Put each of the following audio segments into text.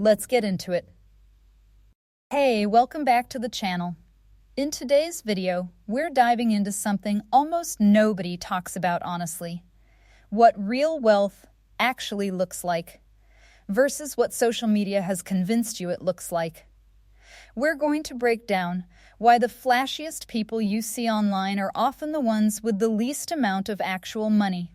Let's get into it. Hey, welcome back to the channel. In today's video, we're diving into something almost nobody talks about honestly. What real wealth actually looks like versus what social media has convinced you it looks like. We're going to break down why the flashiest people you see online are often the ones with the least amount of actual money.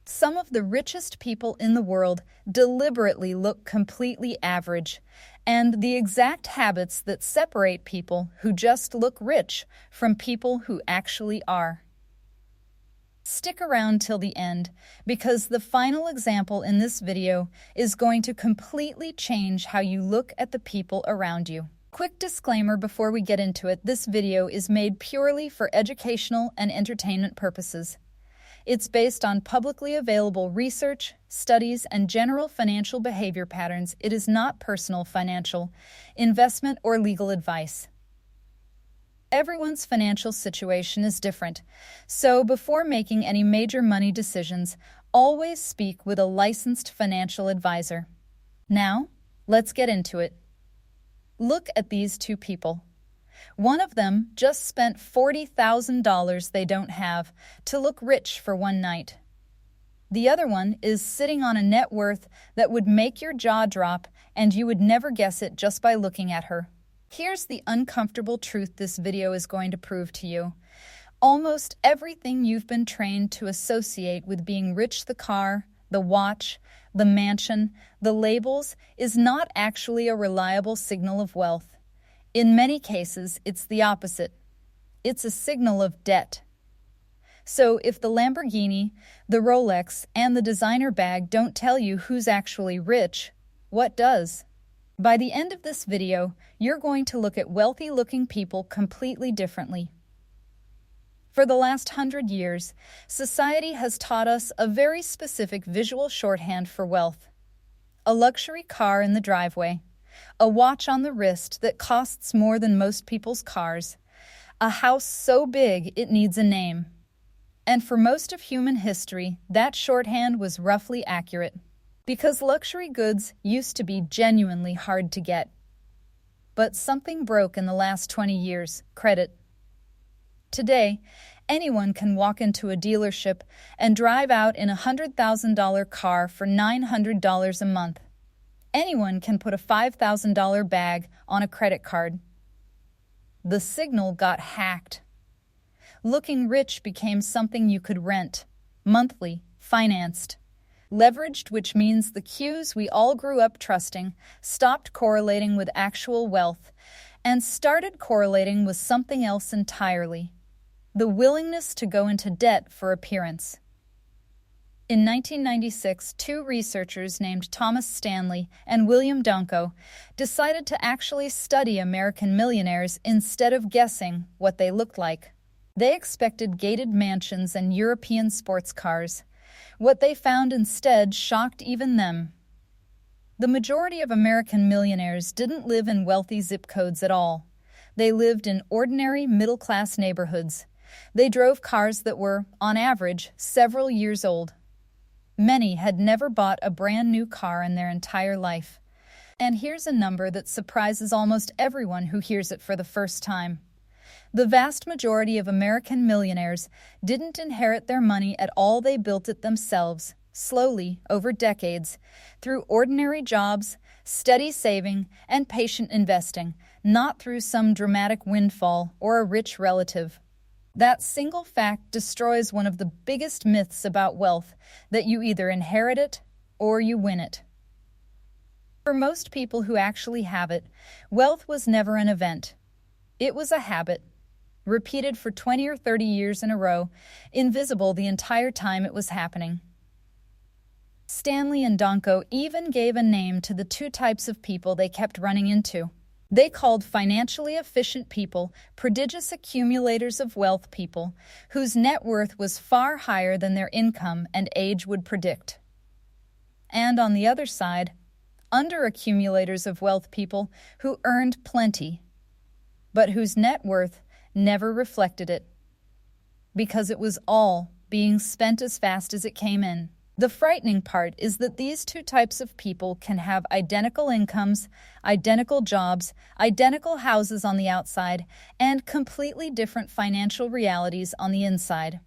Some of the richest people in the world deliberately look completely average, and the exact habits that separate people who just look rich from people who actually are. Stick around till the end, because the final example in this video is going to completely change how you look at the people around you. Quick disclaimer before we get into it, this video is made purely for educational and entertainment purposes. It's based on publicly available research, studies, and general financial behavior patterns. It is not personal financial, investment, or legal advice. Everyone's financial situation is different, so before making any major money decisions, always speak with a licensed financial advisor. Now, let's get into it. Look at these two people. One of them just spent $40,000 they don't have to look rich for one night. The other one is sitting on a net worth that would make your jaw drop, and you would never guess it just by looking at her. Here's the uncomfortable truth this video is going to prove to you. Almost everything you've been trained to associate with being rich, the car, the watch, the mansion, the labels, is not actually a reliable signal of wealth. In many cases, it's the opposite. It's a signal of debt. So if the Lamborghini, the Rolex, and the designer bag don't tell you who's actually rich, what does? By the end of this video, you're going to look at wealthy-looking people completely differently. For the last 100 years, society has taught us a very specific visual shorthand for wealth. A luxury car in the driveway, a watch on the wrist that costs more than most people's cars, a house so big it needs a name. And for most of human history, that shorthand was roughly accurate, because luxury goods used to be genuinely hard to get. But something broke in the last 20 years: credit. Today, anyone can walk into a dealership and drive out in a $100,000 car for $900 a month. Anyone can put a $5,000 bag on a credit card. The signal got hacked. Looking rich became something you could rent, monthly, financed. Leveraged, which means the cues we all grew up trusting stopped correlating with actual wealth and started correlating with something else entirely: the willingness to go into debt for appearance. In 1996, two researchers named Thomas Stanley and William Donko decided to actually study American millionaires instead of guessing what they looked like. They expected gated mansions and European sports cars. What they found instead shocked even them. The majority of American millionaires didn't live in wealthy zip codes at all. They lived in ordinary middle-class neighborhoods. They drove cars that were, on average, several years old. Many had never bought a brand new car in their entire life. And here's a number that surprises almost everyone who hears it for the first time. The vast majority of American millionaires didn't inherit their money at all. They built it themselves, slowly, over decades, through ordinary jobs, steady saving, and patient investing, not through some dramatic windfall or a rich relative. That single fact destroys one of the biggest myths about wealth: that you either inherit it or you win it. For most people who actually have it, wealth was never an event. It was a habit, repeated for 20 or 30 years in a row, invisible the entire time it was happening. Stanley and Donko even gave a name to the two types of people they kept running into. They called financially efficient people prodigious accumulators of wealth people whose net worth was far higher than their income and age would predict. And on the other side, under-accumulators of wealth people who earned plenty, but whose net worth never reflected it, because it was all being spent as fast as it came in. The frightening part is that these two types of people can have identical incomes, identical jobs, identical houses on the outside, and completely different financial realities on the inside.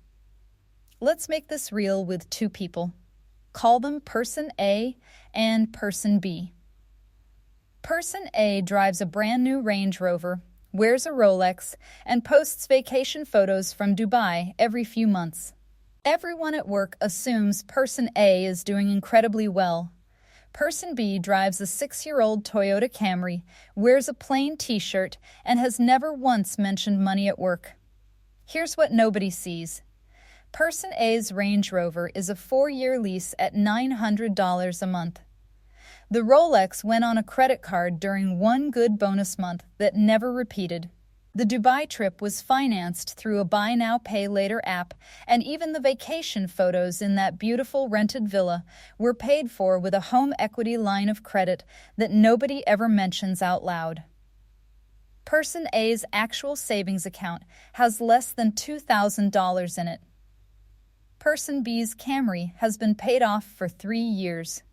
Let's make this real with two people. Call them Person A and Person B. Person A drives a brand new Range Rover, wears a Rolex, and posts vacation photos from Dubai every few months. Everyone at work assumes Person A is doing incredibly well. Person B drives a 6-year-old Toyota Camry, wears a plain t-shirt, and has never once mentioned money at work. Here's what nobody sees. Person A's Range Rover is a 4-year lease at $900 a month. The Rolex went on a credit card during one good bonus month that never repeated. The Dubai trip was financed through a buy now, pay later app, and even the vacation photos in that beautiful rented villa were paid for with a home equity line of credit that nobody ever mentions out loud. Person A's actual savings account has less than $2,000 in it. Person B's Camry has been paid off for 3 years,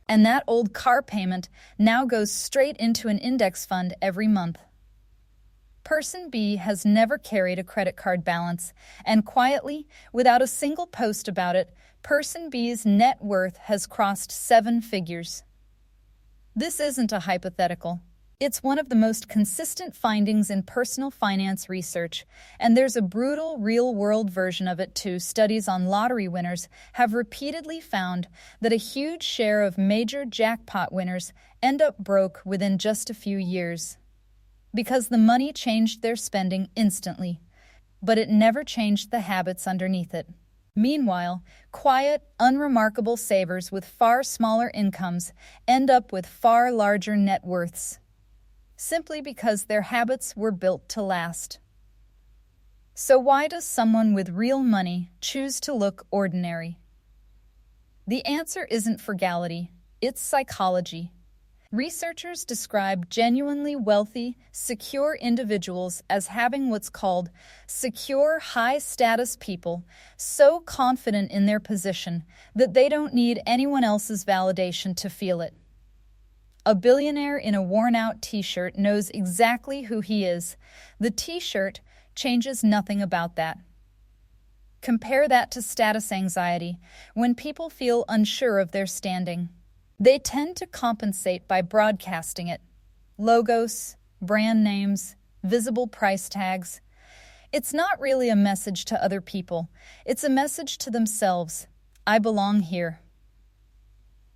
and that old car payment now goes straight into an index fund every month. Person B has never carried a credit card balance, and quietly, without a single post about it, Person B's net worth has crossed 7 figures. This isn't a hypothetical. It's one of the most consistent findings in personal finance research, and there's a brutal, real-world version of it too. Studies on lottery winners have repeatedly found that a huge share of major jackpot winners end up broke within just a few years. Because the money changed their spending instantly, but it never changed the habits underneath it. Meanwhile, quiet, unremarkable savers with far smaller incomes end up with far larger net worths, simply because their habits were built to last. So why does someone with real money choose to look ordinary? The answer isn't frugality, it's psychology. Researchers describe genuinely wealthy, secure individuals as having what's called secure, high-status people, so confident in their position that they don't need anyone else's validation to feel it. A billionaire in a worn-out t-shirt knows exactly who he is. The t-shirt changes nothing about that. Compare that to status anxiety, when people feel unsure of their standing. They tend to compensate by broadcasting it. Logos, brand names, visible price tags. It's not really a message to other people. It's a message to themselves. I belong here.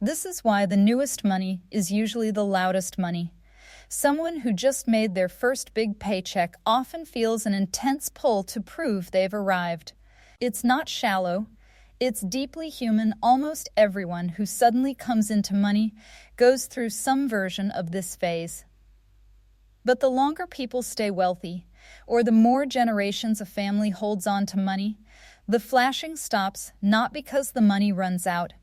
This is why the newest money is usually the loudest money. Someone who just made their first big paycheck often feels an intense pull to prove they've arrived. It's not shallow. It's deeply human. Almost everyone who suddenly comes into money goes through some version of this phase. But the longer people stay wealthy, or the more generations a family holds on to money, the flashing stops, not because the money runs out,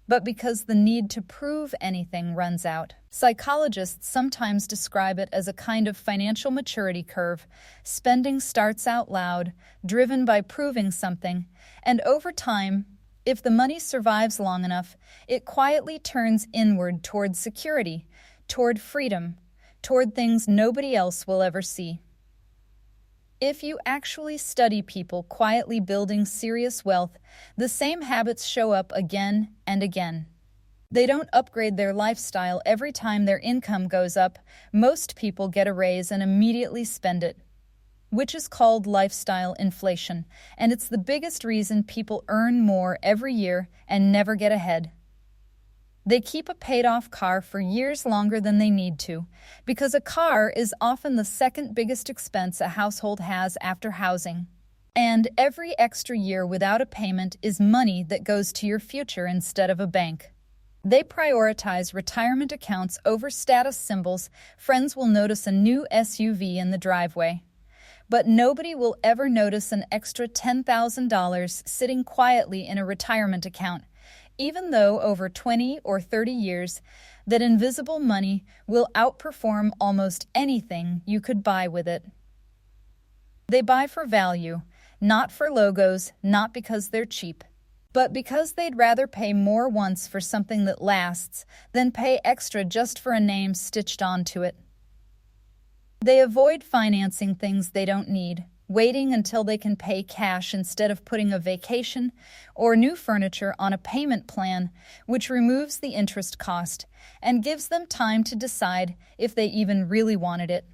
but because the need to prove anything runs out. Psychologists sometimes describe it as a kind of financial maturity curve. Spending starts out loud, driven by proving something, and over time, if the money survives long enough, it quietly turns inward toward security, toward freedom, toward things nobody else will ever see. If you actually study people quietly building serious wealth, the same habits show up again and again. They don't upgrade their lifestyle every time their income goes up. Most people get a raise and immediately spend it, which is called lifestyle inflation, and it's the biggest reason people earn more every year and never get ahead. They keep a paid-off car for years longer than they need to, because a car is often the second biggest expense a household has after housing. And every extra year without a payment is money that goes to your future instead of a bank. They prioritize retirement accounts over status symbols. Friends will notice a new SUV in the driveway, but nobody will ever notice an extra $10,000 sitting quietly in a retirement account, even though over 20 or 30 years, that invisible money will outperform almost anything you could buy with it. They buy for value, not for logos, not because they're cheap. but because they'd rather pay more once for something that lasts than pay extra just for a name stitched onto it. They avoid financing things they don't need, waiting until they can pay cash instead of putting a vacation or new furniture on a payment plan, which removes the interest cost and gives them time to decide if they even really wanted it.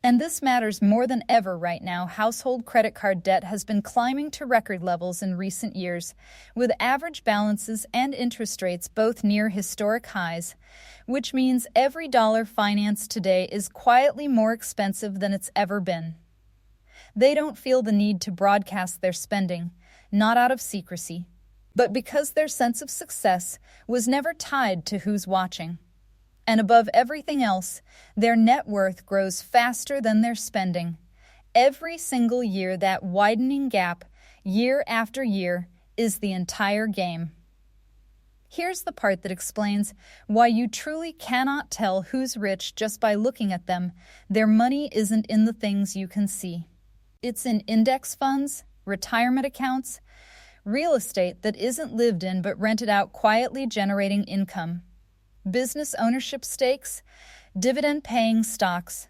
And this matters more than ever right now. Household credit card debt has been climbing to record levels in recent years, with average balances and interest rates both near historic highs, which means every dollar financed today is quietly more expensive than it's ever been. They don't feel the need to broadcast their spending, not out of secrecy, but because their sense of success was never tied to who's watching. And above everything else, their net worth grows faster than their spending. Every single year, that widening gap, year after year, is the entire game. Here's the part that explains why you truly cannot tell who's rich just by looking at them. Their money isn't in the things you can see. It's in index funds, retirement accounts, real estate that isn't lived in but rented out, quietly generating income, business ownership stakes, dividend-paying stocks.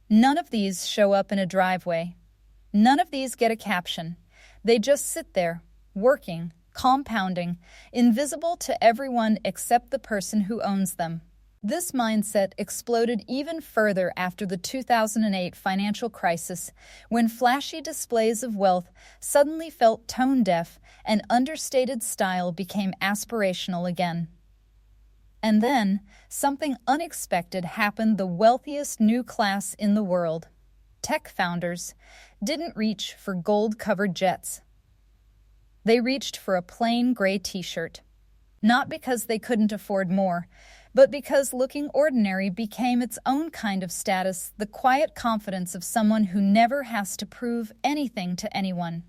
None of these show up in a driveway. None of these get a caption. They just sit there, working, compounding, invisible to everyone except the person who owns them. This mindset exploded even further after the 2008 financial crisis, when flashy displays of wealth suddenly felt tone-deaf and understated style became aspirational again. And then, something unexpected happened. The wealthiest new class in the world, tech founders, didn't reach for gold-covered jets. They reached for a plain gray t-shirt. Not because they couldn't afford more, but because looking ordinary became its own kind of status, the quiet confidence of someone who never has to prove anything to anyone.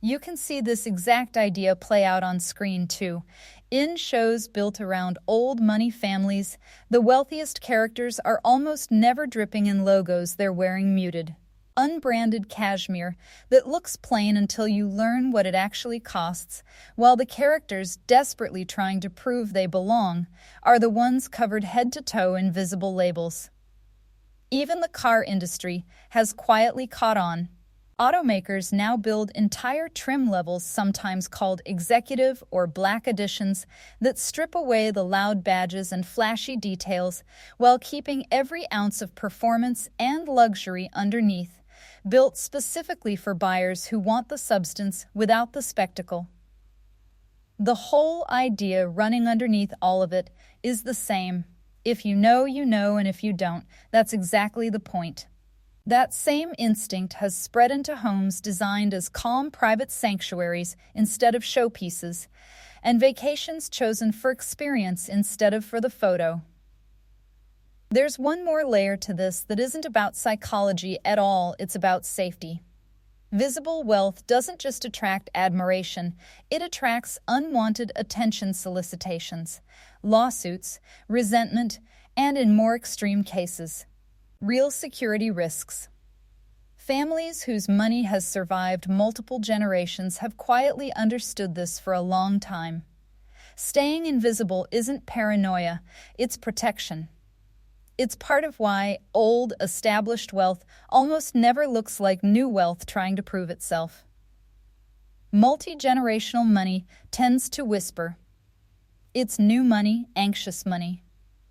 You can see this exact idea play out on screen too. In shows built around old money families, the wealthiest characters are almost never dripping in logos they're wearing. Muted, unbranded cashmere that looks plain until you learn what it actually costs, while the characters desperately trying to prove they belong are the ones covered head to toe in visible labels. Even the car industry has quietly caught on. Automakers now build entire trim levels, sometimes called executive or black editions, that strip away the loud badges and flashy details while keeping every ounce of performance and luxury underneath, built specifically for buyers who want the substance without the spectacle. The whole idea running underneath all of it is the same. If you know, you know, and if you don't, that's exactly the point. That same instinct has spread into homes designed as calm private sanctuaries instead of showpieces, and vacations chosen for experience instead of for the photo. There's one more layer to this that isn't about psychology at all, it's about safety. Visible wealth doesn't just attract admiration, it attracts unwanted attention solicitations, lawsuits, resentment, and in more extreme cases, real security risks. Families whose money has survived multiple generations have quietly understood this for a long time. Staying invisible isn't paranoia, it's protection. It's part of why old, established wealth almost never looks like new wealth trying to prove itself. Multi-generational money tends to whisper. It's new money, anxious money.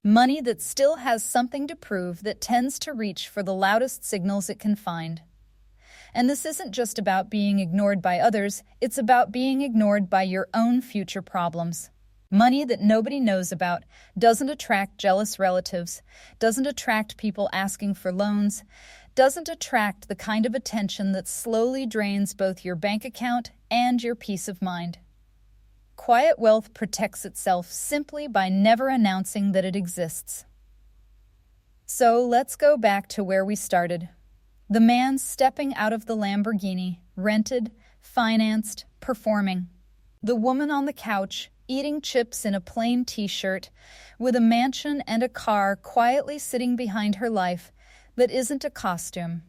Money that still has something to prove, that tends to reach for the loudest signals it can find. And this isn't just about being ignored by others, it's about being ignored by your own future problems. Money that nobody knows about doesn't attract jealous relatives, doesn't attract people asking for loans, doesn't attract the kind of attention that slowly drains both your bank account and your peace of mind. Quiet wealth protects itself simply by never announcing that it exists. So let's go back to where we started. The man stepping out of the Lamborghini, rented, financed, performing. The woman on the couch, eating chips in a plain t-shirt, with a mansion and a car quietly sitting behind her life that isn't a costume.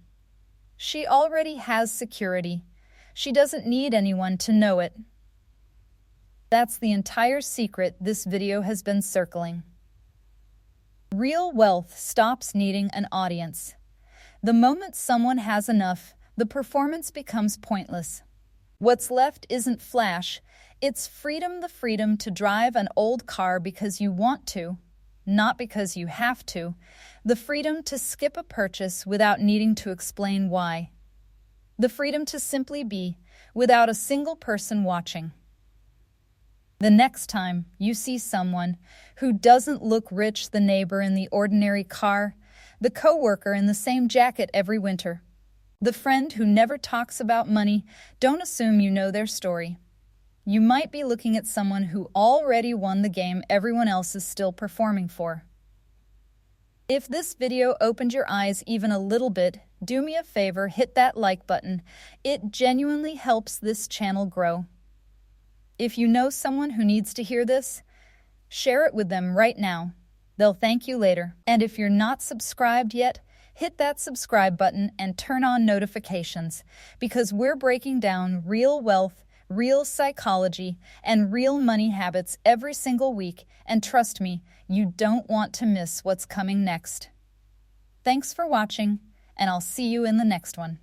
She already has security. She doesn't need anyone to know it. That's the entire secret this video has been circling. Real wealth stops needing an audience. The moment someone has enough, the performance becomes pointless. What's left isn't flash, it's freedom, the freedom to drive an old car because you want to, not because you have to, the freedom to skip a purchase without needing to explain why, the freedom to simply be without a single person watching. The next time you see someone who doesn't look rich, the neighbor in the ordinary car, the coworker in the same jacket every winter, the friend who never talks about money, don't assume you know their story. You might be looking at someone who already won the game everyone else is still performing for. If this video opened your eyes even a little bit, do me a favor, hit that like button. It genuinely helps this channel grow. If you know someone who needs to hear this, share it with them right now. They'll thank you later. And if you're not subscribed yet, hit that subscribe button and turn on notifications, because we're breaking down real wealth, real psychology, and real money habits every single week, and trust me, you don't want to miss what's coming next. Thanks for watching, and I'll see you in the next one.